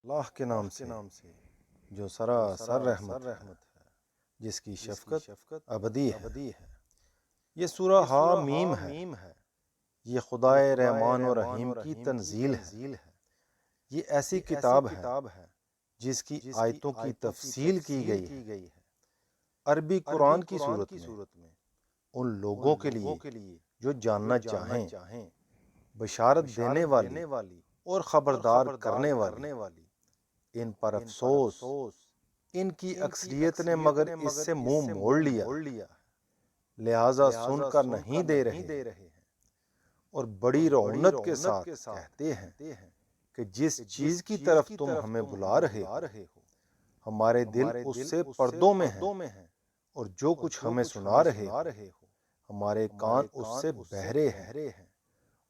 اللہ کے نام سے جو سراسر رحمت ہے، جس کی شفقت ابدی ہے۔ یہ سورہ حامیم ہے۔ یہ خدائے رحمان و رحیم کی تنزیل ہے۔ یہ ایسی کتاب ہے جس کی آیتوں کی تفصیل کی گئی ہے عربی قرآن کی صورت میں ان لوگوں کے لیے جو جاننا چاہیں، بشارت دینے والی اور خبردار کرنے والی۔ ان پر افسوس، ان کی اکثریت نے مگر اس سے منہ موڑ لیا، لہذا سن کر نہیں دے رہے ہیں، اور بڑی رعونت کے ساتھ کہتے ہیں کہ جس چیز کی طرف تم ہمیں بلا رہے ہو ہمارے دل اس سے پردوں میں ہیں، اور جو کچھ ہمیں سنا رہے ہو ہمارے کان اس سے بہرے ہیں،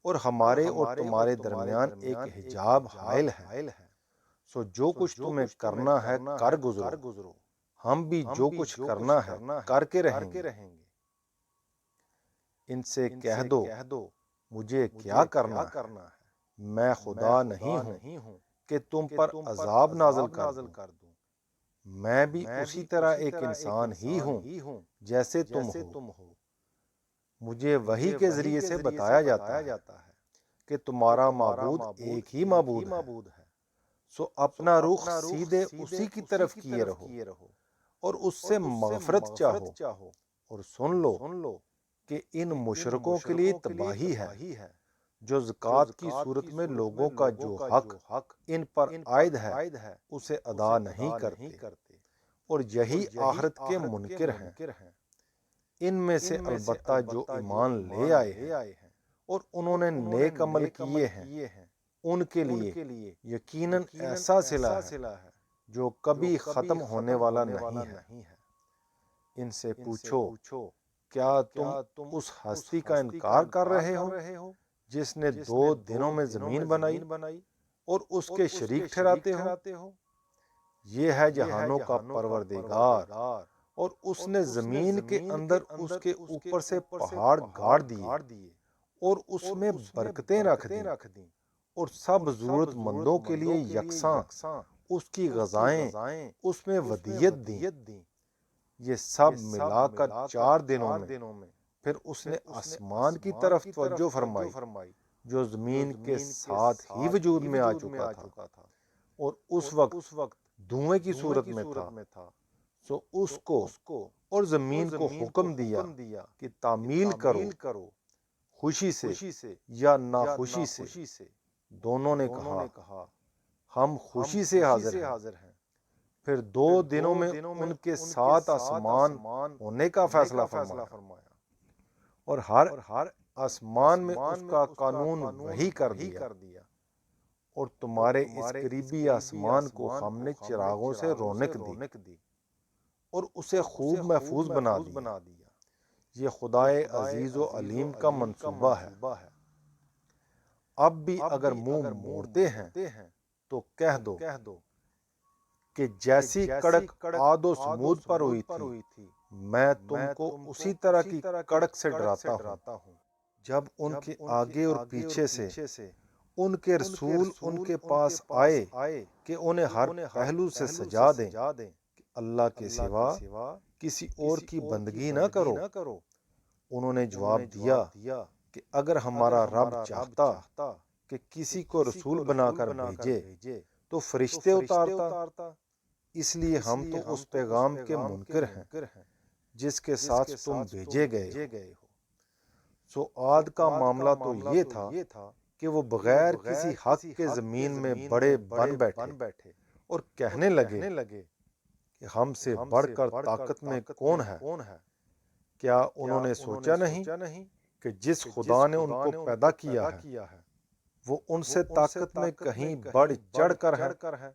اور ہمارے اور تمہارے درمیان ایک حجاب حائل ہے۔ سو جو کچھ تمہیں کرنا ہے کر گزرو، ہم بھی جو کچھ کرنا ہے کر کے رہیں گے۔ ان سے کہہ دو مجھے کیا کرنا ہے، میں خدا نہیں ہوں کہ تم پر عذاب نازل کر دوں، میں بھی اسی طرح ایک انسان ہی ہوں جیسے تم ہو۔ مجھے وحی کے ذریعے سے بتایا جاتا ہے کہ تمہارا معبود ایک ہی معبود ہے، سو اپنا رخ سیدھے اسی کی طرف کیے رہو اور اس سے مغفرت چاہو، اور سن لو کہ ان مشرکوں کے لیے تباہی ہے جو زکوٰۃ کی صورت میں لوگوں کا جو حق ان پر عائد ہے اسے ادا نہیں کرتے، اور یہی آخرت کے منکر ہیں۔ ان میں سے البتہ جو ایمان لے آئے ہیں اور انہوں نے نیک عمل کیے ہیں، ان کے لیے یقیناً ایسا صلہ ہے جو کبھی ختم ہونے والا نہیں ہے۔ ان سے پوچھو کیا تم اس ہستی کا انکار کر رہے ہو جس نے 2 دنوں میں زمین بنائی اور اس کے شریک ٹھہراتے ہو؟ یہ ہے جہانوں کا پروردگار، اور اس نے زمین کے اندر اس کے اوپر سے پہاڑ گاڑ دیے اور اس میں برکتیں رکھ دیں، اور سب ضرورت مندوں کے لیے یکساں اس کی غذائیں اس میں ودیت دیں۔ یہ سب ملا کر 4 دنوں میں پھر اس نے آسمان کی طرف توجہ فرمائی جو زمین کے ساتھ ہی وجود میں آ چکا تھا، اور اس وقت دھوئیں کی صورت میں تھا۔ سو اس کو اور زمین کو حکم دیا کہ تعمیل کرو، خوشی سے یا ناخوشی سے۔ دونوں نے کہا ہم خوشی سے حاضر ہیں۔ پھر 2 دنوں میں ان کے ساتھ آسمان ہونے کا فیصلہ فرمایا، اور ہر آسمان میں اس کا قانون وحی کر دیا، اور تمہارے اس قریبی آسمان کو ہم نے چراغوں سے رونق دی اور اسے خوب محفوظ بنا دیا۔ یہ خدائے عزیز و علیم کا منصوبہ ہے۔ اب بھی اگر منہ موڑتے ہیں تو کہہ دو کہ جیسی کڑک عاد و سمود پر ہوئی تھی، میں تم کو اسی طرح کی کڑک سے ڈراتا ہوں۔ جب ان کے آگے اور پیچھے سے ان کے رسول ان کے پاس آئے کہ انہیں ہر پہلو سے سجا دیں کہ اللہ کے سوا کسی اور کی بندگی نہ کرو، انہوں نے جواب دیا کہ اگر ہمارا رب چاہتا کہ کسی کو رسول بنا کر بھیجے تو فرشتے اتارتا، اس لیے ہم تو اس پیغام کے منکر ہیں جس کے ساتھ تم بھیجے گئے ہو۔ سو عاد کا معاملہ تو یہ تھا کہ وہ بغیر کسی حق کے زمین میں بڑے بن بیٹھے اور کہنے لگے کہ ہم سے بڑھ کر طاقت میں کون ہے؟ کیا انہوں نے سوچا نہیں کہ جس خدا نے ان کو پیدا کیا ہے وہ ان سے طاقت میں کہیں بڑھ چڑھ کر ہے؟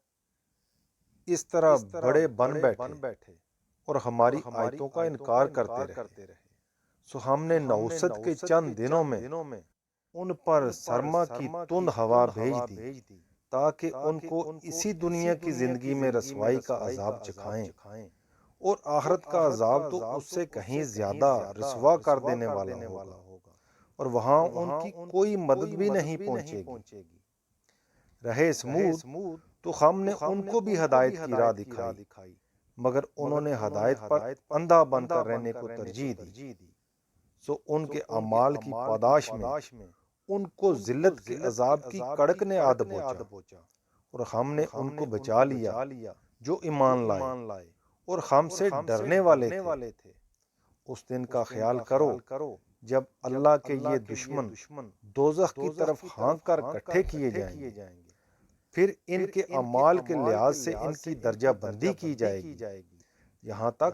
اس طرح بڑے بن بیٹھے اور ہماری آیتوں کا انکار کرتے رہے۔ سو ہم نے نوست کے چند دنوں میں ان پر سرما کی تند ہوا بھیج دی تاکہ ان کو اسی دنیا کی زندگی میں رسوائی کا عذاب چکھائیں، اور آخرت کا عذاب تو اس سے کہیں زیادہ رسوا کر دینے والا ہوگا، اور وہاں ان کی کوئی مدد بھی نہیں پہنچے گی۔ رہے سمود تو ہم نے ان کو بھی ہدایت کی راہ دکھائی، مگر انہوں نے ہدایت پر اندھا بن کر رہنے کو ترجیح دی۔ سو ان کے اعمال کی پاداش میں ان کو ذلت کے عذاب کی کڑک نے آ دبوچا، اور ہم نے ان کو بچا لیا جو ایمان لائے اور ہم سے ڈرنے والے تھے۔ اس دن کا خیال کرو جب اللہ کے یہ دشمن دوزخ کی طرف ہانک کر کٹھے کیے جائیں گے، پھر ان کے اعمال کے لحاظ سے ان کی درجہ بندی کی جائے گی، یہاں تک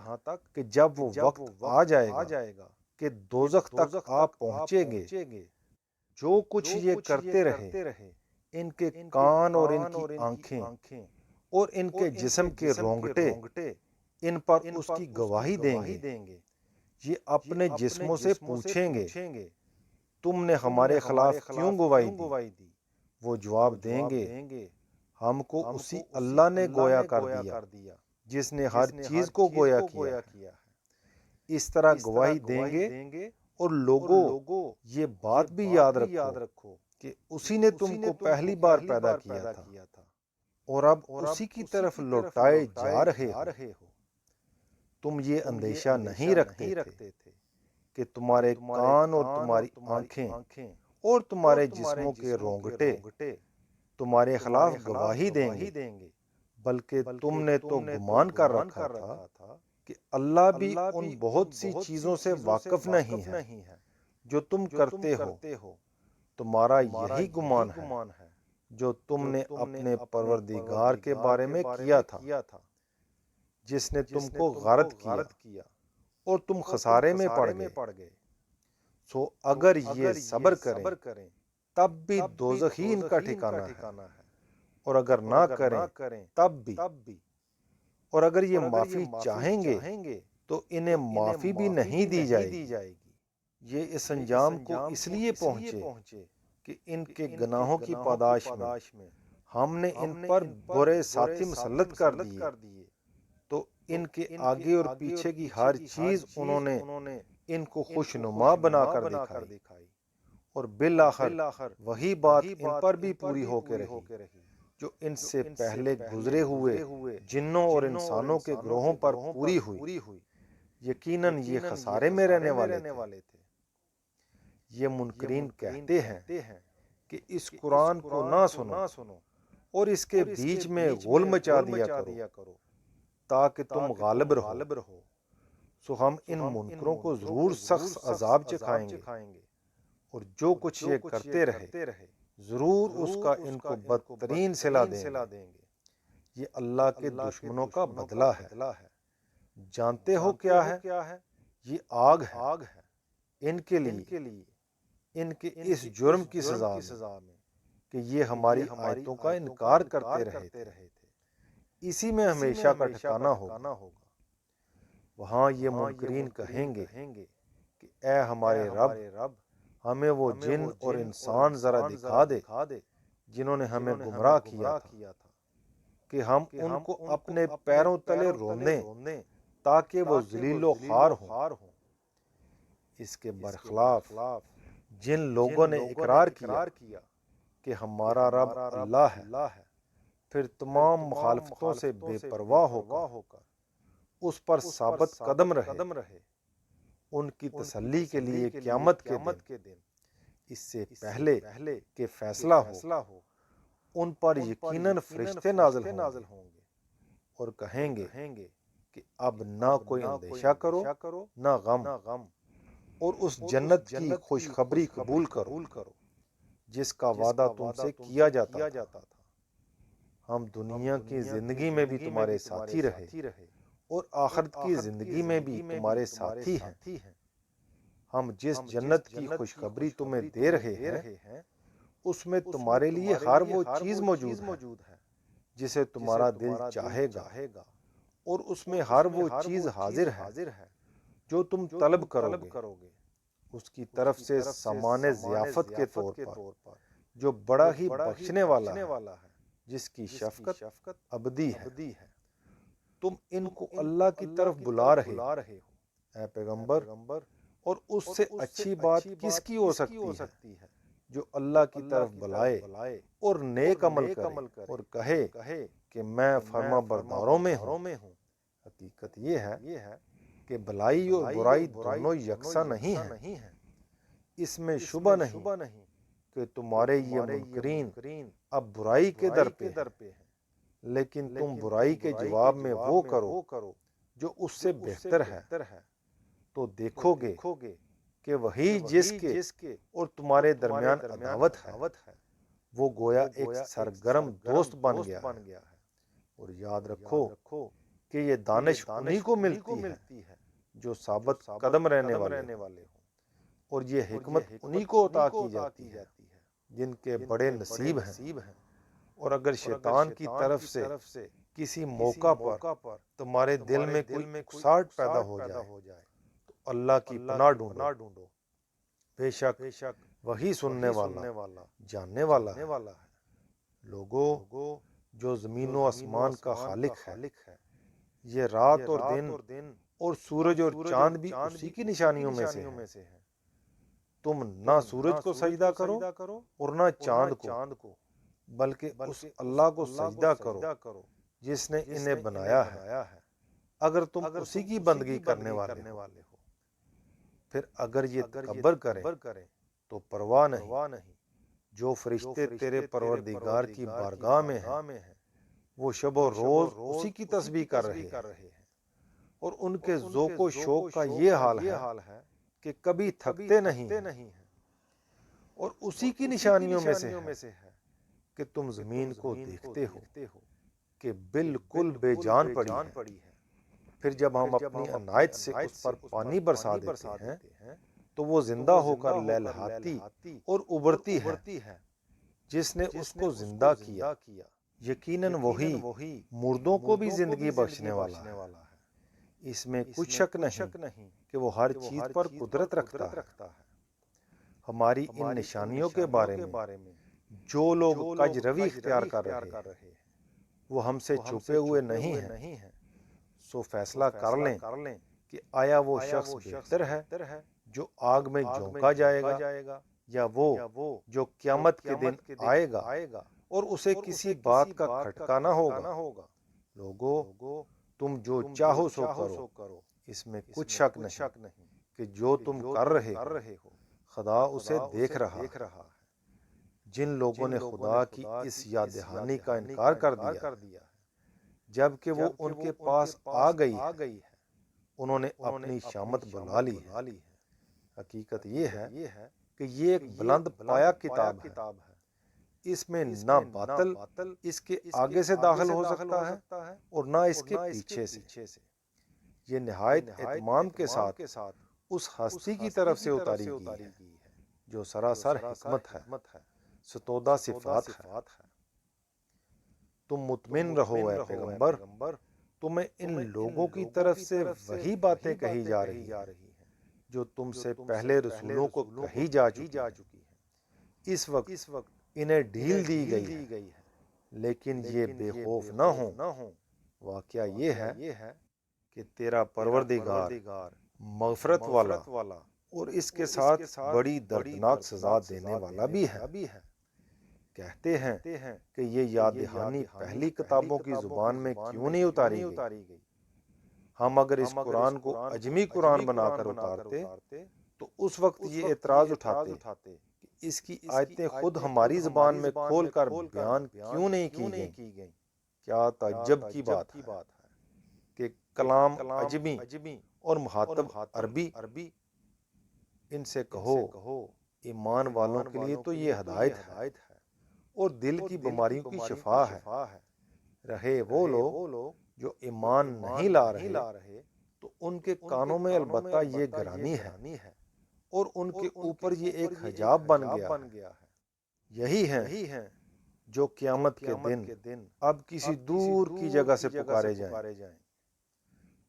کہ جب وہ وقت آ جائے گا کہ دوزخ تک آپ پہنچیں گے، جو کچھ یہ کرتے رہے، ان کے کان اور ان کی آنکھیں اور ان کے جسم کے رونگٹے ان پر اس کی گواہی دیں گے۔ یہ اپنے جسموں سے پوچھیں گے، تم نے ہمارے خلاف کیوں گواہی دی؟ وہ جواب دیں گے، ہم کو اسی اللہ نے گویا کر دیا جس نے ہر چیز کو گویا کیا ہے۔ اس طرح گواہی دیں گے، اور لوگوں یہ بات بھی یاد رکھو کہ اسی نے تم کو پہلی بار پیدا کیا تھا، اور اب اسی کی طرف لوٹائے جا رہے ہو۔ تم یہ اندیشہ نہیں رکھتے تھے کہ تمہارے کان اور تمہاری آنکھیں اور تمہارے جسموں کے رونگٹے تمہارے خلاف گواہی دیں گے، بلکہ تم نے تو گمان کر رکھا تھا کہ اللہ بھی ان بہت سی چیزوں سے واقف نہیں ہے جو تم کرتے ہو۔ تمہارا یہی گمان ہے جو تم نے اپنے پروردگار کے بارے میں کیا تھا، جس نے تم کو غارت کیا اور تم خسارے میں پڑ گئے۔ سو اگر یہ صبر کریں تب بھی دوزخ ہی ان کا ٹھکانہ ہے، اور اگر نہ کریں تب بھی۔ اور اگر یہ معافی چاہیں گے تو انہیں معافی بھی نہیں دی جائے گی۔ یہ اس انجام کو اس لیے پہنچے کہ ان کے گناہوں کی پاداش میں ہم نے ان پر برے ساتھی مسلط کر دیے، تو ان کے آگے اور پیچھے کی ہر چیز انہوں نے ان کو خوشنما بنا کر دکھائی، اور بالآخر وہی بات ان پر بھی پوری ہو کے رہی جو ان سے پہلے گزرے ہوئے جنوں اور انسانوں کے گروہوں پر پوری ہوئی۔ یقیناً یہ خسارے میں رہنے والے تھے۔ یہ منکرین کہتے ہیں کہ اس قرآن کو نہ سنو اور اس کے بیچ میں غول مچا دیا کرو تاکہ تم غالب رہو۔ سو ہم ان منکروں کو ضرور سخت عذاب چکھائیں گے، اور جو کچھ یہ کرتے رہے ضرور اس کا ان کو بدترین صلہ دیں گے۔ یہ اللہ کے دشمنوں کا بدلہ ہے۔ جانتے ہو کیا ہے؟ یہ آگ ہے ان کے لیے، ان کے اس جرم کی سزا میں کہ یہ ہماری آیتوں کا انکار کرتے رہے تھے۔ اسی میں ہمیشہ کا ٹھکانہ ہوگا۔ وہاں یہ منکرین کہیں گے کہ اے ہمارے رب، ہمیں وہ جن اور انسان ذرا دکھا دے جنہوں نے ہمیں گمراہ کیا تھا، کہ ہم ان کو اپنے پیروں تلے روندیں تاکہ وہ ذلیل و خوار ہوں۔ اس کے برخلاف جن لوگوں نے اقرار کیا کہ ہمارا رب اللہ ہے، پھر تمام مخالفتوں سے بے پرواہ ہو کر اس پر ثابت قدم رہے، ان کی تسلی کے لیے قیامت کے دن اس سے پہلے کہ فیصلہ ہو ان پر یقیناً فرشتے نازل ہوں گے اور کہیں گے کہ اب نہ کوئی اندیشہ کرو نہ غم، اور اس جنت کی خوشخبری قبول کرو جس کا وعدہ تم سے کیا جاتا تھا۔ ہم دنیا کی زندگی میں بھی تمہارے ساتھی رہے اور آخرت کی زندگی میں بھی تمہارے ساتھی ہیں۔ ہم جس جنت کی خوشخبری تمہیں دے رہے ہیں اس میں تمہارے لیے ہر وہ چیز موجود ہے جسے تمہارا دل چاہے گا، اور اس میں ہر وہ چیز حاضر ہے جو تم طلب کرو گے، اس کی طرف سے سامان ضیافت کے طور پر جو بڑا ہی بخشنے والا ہے، جس کی شفقت ابدی ہے۔ تم ان کو اللہ کی طرف بلا رہے ہو اے پیغمبر، اور اس سے اچھی بات کس کی ہو سکتی ہے جو اللہ کی طرف بلائے اور نیک عمل کرے اور کہے کہ میں فرما برداروں میں ہوں۔ حقیقت یہ ہے کہ بھلائی اور برائی دونوں یکساں نہیں ہیں۔ اس میں شبہ نہیں کہ تمہارے یہ منکرین اب برائی کے در پہ ہیں، لیکن تم برائی کے جواب میں وہ کرو جو اس سے بہتر ہے، تو دیکھو گے کہ وہی جس کے اور تمہارے درمیان عداوت ہے وہ گویا ایک سرگرم دوست بن گیا ہے۔ اور یاد رکھو کہ یہ دانش انہی کو ملتی ہے جو ثابت قدم رہنے والے ہوں، اور یہ حکمت انہی کو عطا کی جاتی ہے جن کے بڑے نصیب ہیں۔ اور اگر شیطان کی طرف سے کسی موقع پر تمہارے دل میں کوئی اکساہٹ پیدا ہو جائے تو اللہ کی پناہ ڈھونڈو، بے شک وہی سننے والا جاننے والا ہے۔ لوگوں جو زمین و آسمان کا خالق ہے، یہ رات اور دن اور سورج اور چاند بھی اسی کی نشانیوں میں سے ہے۔ تم نہ سورج کو سجدہ کرو اور نہ چاند کو، بلکہ اس اللہ کو سجدہ کرو جس نے انہیں بنایا ہے، اگر تم اسی کی بندگی کرنے والے ہو۔ پھر اگر یہ تکبر کریں تو پرواہ نہیں، جو فرشتے تیرے پروردگار کی بارگاہ میں ہیں وہ شب و روز اسی کی تسبیح کر رہے ہیں، اور ان کے ذوق و شوق کا یہ حال ہے کہ کبھی تھکتے نہیں ہیں۔ اور اسی کی نشانیوں میں سے ہے کہ تم زمین کو دیکھتے ہو کہ بالکل بے جان پڑی ہے، پھر جب ہم اپنی عنایت سے اس پر پانی برسا دیتے ہیں تو وہ زندہ ہو کر لہلہاتی اور ابھرتی ہے۔ جس نے اس کو زندہ کیا یقیناً وہی مردوں کو بھی زندگی بخشنے والا ہے۔ اس میں کچھ شک نہیں کہ وہ ہر چیز پر قدرت رکھتا ہے۔ ہماری ان نشانیوں کے بارے میں جو لوگ کج روی اختیار کر رہے ہیں وہ ہم سے چھپے ہوئے نہیں ہیں، سو فیصلہ کر لیں کہ آیا وہ شخص بہتر ہے جو آگ میں جھونکا جائے گا، یا وہ جو قیامت کے دن آئے گا اور اسے کسی بات کا کھٹکا نہ ہوگا۔ لوگو تم جو چاہو سو کرو، اس میں کچھ شک نہیں کہ جو تم کر رہے ہو خدا اسے دیکھ رہا ہے۔ جن لوگوں نے خدا کی اس یاد دہانی کا انکار کر دیا جبکہ وہ ان کے پاس آ گئی ہے، انہوں نے اپنی شامت بنا لی ہے۔ حقیقت یہ ہے کہ یہ ایک بلند پایا کتاب ہے، اس میں نہ باطل اس کے آگے سے داخل ہو سکتا ہے اور نہ اس کے پیچھے سے۔ یہ نہایت اہتمام کے ساتھ اس ہستی کی طرف سے اتاری گئی ہے جو سراسر حکمت ہے، ستودہ صفات ہے۔ تم مطمئن رہو اے پیغمبر، تمہیں ان لوگوں کی طرف سے وہی باتیں کہی جا رہی ہیں جو تم سے پہلے رسولوں کو کہی جا چکی ہیں۔ اس وقت انہیں ڈھیل دی گئی ہے، لیکن یہ بے خوف نہ ہوں۔ واقعہ یہ ہے کہ تیرا پروردگار مغفرت والا اور اس کے ساتھ بڑی دردناک سزا دینے والا بھی ہے۔ کہتے ہیں کہ یہ یاد دہانی پہلی کتابوں کی زبان میں کیوں نہیں اتاری گئی؟ ہم اگر اس قرآن کو عجمی قرآن بنا کر اتارتے تو اس وقت یہ اعتراض اٹھاتے کہ اس کی آیتیں خود ہماری زبان میں کھول کر بیان کیوں نہیں کی گئیں۔ کیا تعجب کی بات ہے کہ کلام عجمی اور مخاطب عربی۔ ان سے کہو ایمان والوں کے لیے تو یہ ہدایت ہے اور دل کی بیماریوں کی شفا ہے۔ رہے وہ لوگ جو ایمان نہیں لا رہے تو ان کے کانوں میں البتہ یہ گرانی ہے اور ان کے اوپر یہ ایک حجاب بن گیا ہے۔ یہی ہیں جو قیامت کے دن اب کسی دور کی جگہ سے پکارے جائیں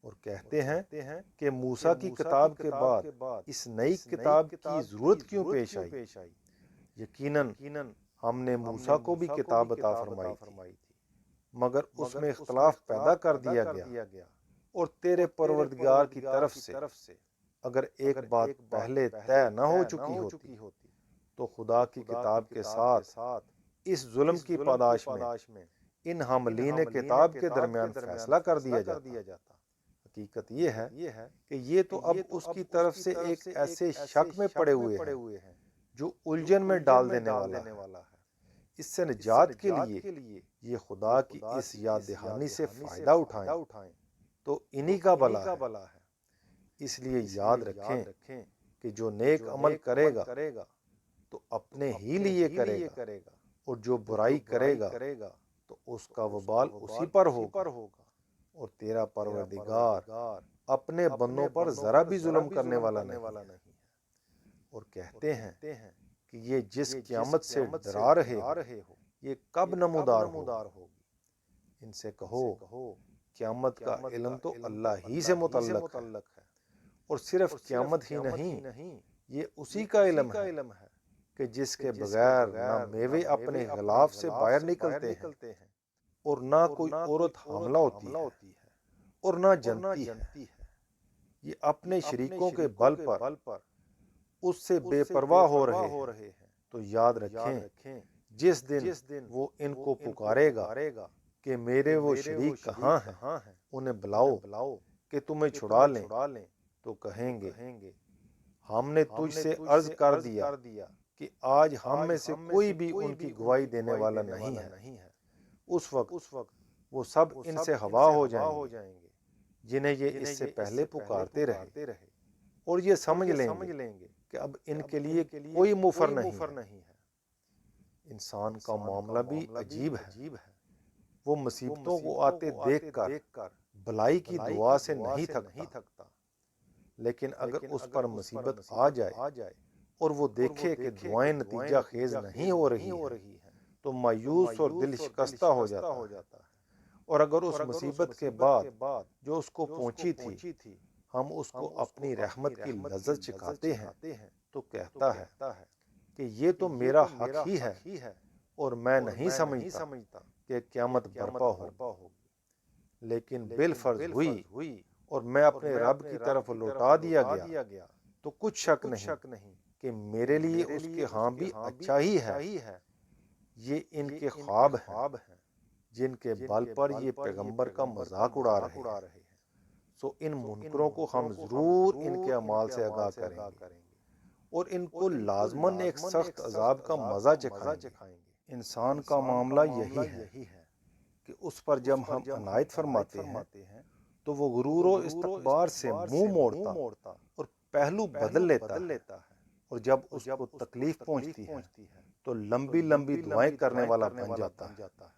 اور کہتے ہیں کہ موسیٰ کی کتاب کے بعد اس نئی کتاب کی ضرورت کیوں پیش آئی؟ یقیناً ہم نے موسیٰ کو بھی کتاب عطا فرمائی تھی، مگر اس میں اختلاف پیدا کر دیا گیا، اور تیرے پروردگار کی طرف سے اگر ایک بات پہلے طے نہ ہو چکی ہوتی تو خدا کی کتاب کے ساتھ اس ظلم کی پاداش میں ان حاملین کتاب کے درمیان فیصلہ کر دیا جاتا۔ حقیقت یہ ہے کہ یہ تو اب اس کی طرف سے ایک ایسے شک میں پڑے ہوئے ہیں جو الجھن میں ڈال دینے والا ہے۔ اس سے نجات کے لیے یہ خدا کی اس یاد دہانی سے فائدہ اٹھائیں تو انہی کا بھلا ہے۔ اس لیے یاد رکھیں کہ جو نیک عمل کرے گا تو اپنے ہی لیے کرے گا، اور جو برائی کرے گا تو اس کا وبال اسی پر ہوگا، اور تیرا پروردگار اپنے بندوں پر ذرا بھی ظلم کرنے والا نہیں ہے۔ اور کہتے ہیں کہ یہ جس قیامت سے ڈرا رہے ہو یہ کب نمودار ہوگی؟ ان سے کہو قیامت کا علم تو اللہ ہی سے متعلق ہے، اور صرف قیامت ہی نہیں، یہ اسی کا علم ہے کہ جس کے بغیر نہ میوے اپنے غلاف سے باہر نکلتے ہیں، اور نہ کوئی عورت حاملہ ہوتی ہے، اور نہ جنتی ہے۔ یہ اپنے شریکوں کے بل پر اس سے بے پرواہ ہو رہے ہیں۔ تو یاد رکھیں جس دن وہ ان کو پکارے گا کہ میرے وہ شریک کہاں ہیں، انہیں بلاؤ کہ تمہیں چھڑا لیں، تو کہیں گے ہم نے تجھ سے عرض کر دیا کہ آج ہم میں سے کوئی بھی ان کی گواہی دینے والا نہیں ہے۔ اس وقت وہ سب ان سے ہوا ہو جائیں گے جنہیں یہ اس سے پہلے پکارتے رہے، اور یہ سمجھ لیں گے کہ اب ان کے لیے کوئی مفر نہیں ہے۔ انسان کا معاملہ بھی عجیب ہے، وہ مصیبتوں کو آتے دیکھ کر بلائی کی دعا سے نہیں تھکتا، لیکن اگر اس پر مصیبت آ جائے اور وہ دیکھے کہ دعائیں نتیجہ خیز نہیں ہو رہی ہیں تو مایوس اور دل شکستہ ہو جاتا ہے۔ اور اگر اس مصیبت کے بعد جو اس کو پہنچی تھی ہم اس کو اپنی رحمت کی لذت چکھاتے ہیں تو کہتا ہے کہ یہ تو میرا حق ہی ہے، اور میں نہیں سمجھتا کہ قیامت برپا ہوگی، لیکن بالفرض ہوئی اور میں اپنے رب کی طرف لوٹا دیا گیا تو کچھ شک نہیں کہ میرے لیے اس کے ہاں بھی اچھا ہی ہے۔ یہ ان کے خواب ہیں جن کے بل پر یہ پیغمبر کا مذاق اڑا رہے ہیں، سو ان منکروں کو ہم ضرور ان کے اعمال سے آگاہ کریں گے، اور ان کو لازماً ایک سخت عذاب کا مزہ چکھائیں گے۔ انسان کا معاملہ یہی ہے کہ اس پر جب ہم عنایت فرماتے ہیں تو وہ غرور و استکبار سے منہ موڑتا اور پہلو بدل لیتا ہے، اور جب اس کو تکلیف پہنچتی ہے تو لمبی دعائیں کرنے والا بن جاتا ہے۔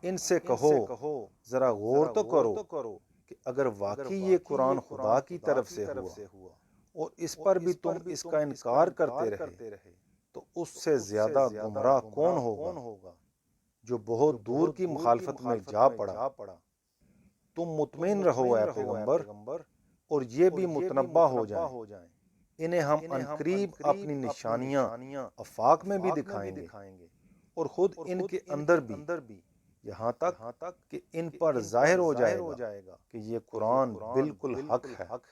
ان سے کہو ذرا غور تو کرو کہ اگر واقعی یہ قرآن خدا کی طرف سے ہوا اور اس پر بھی تم اس کا انکار کرتے رہے تو اس سے زیادہ گمراہ کون ہوگا جو بہت دور کی مخالفت میں جا پڑا۔ تم مطمئن رہو اے پیغمبر، اور یہ بھی متنبہ ہو جائیں، انہیں ہم عنقریب اپنی نشانیاں آفاق میں بھی دکھائیں گے، اور خود ان کے اندر بھی، یہاں تک کہ ان پر ظاہر ہو جائے گا کہ یہ قرآن بالکل حق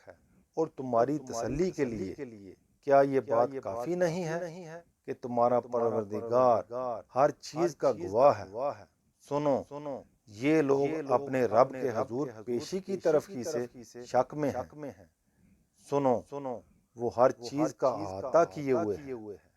ہے۔ اور تمہاری تسلی کے لیے کیا یہ بات کافی نہیں ہے کہ تمہارا پروردگار ہر چیز کا گواہ ہے؟ سنو، یہ لوگ اپنے رب کے حضور پیشی کی طرف کی سے شک میں ہیں۔ سنو، وہ ہر چیز کا احاطہ کیے ہوئے ہیں۔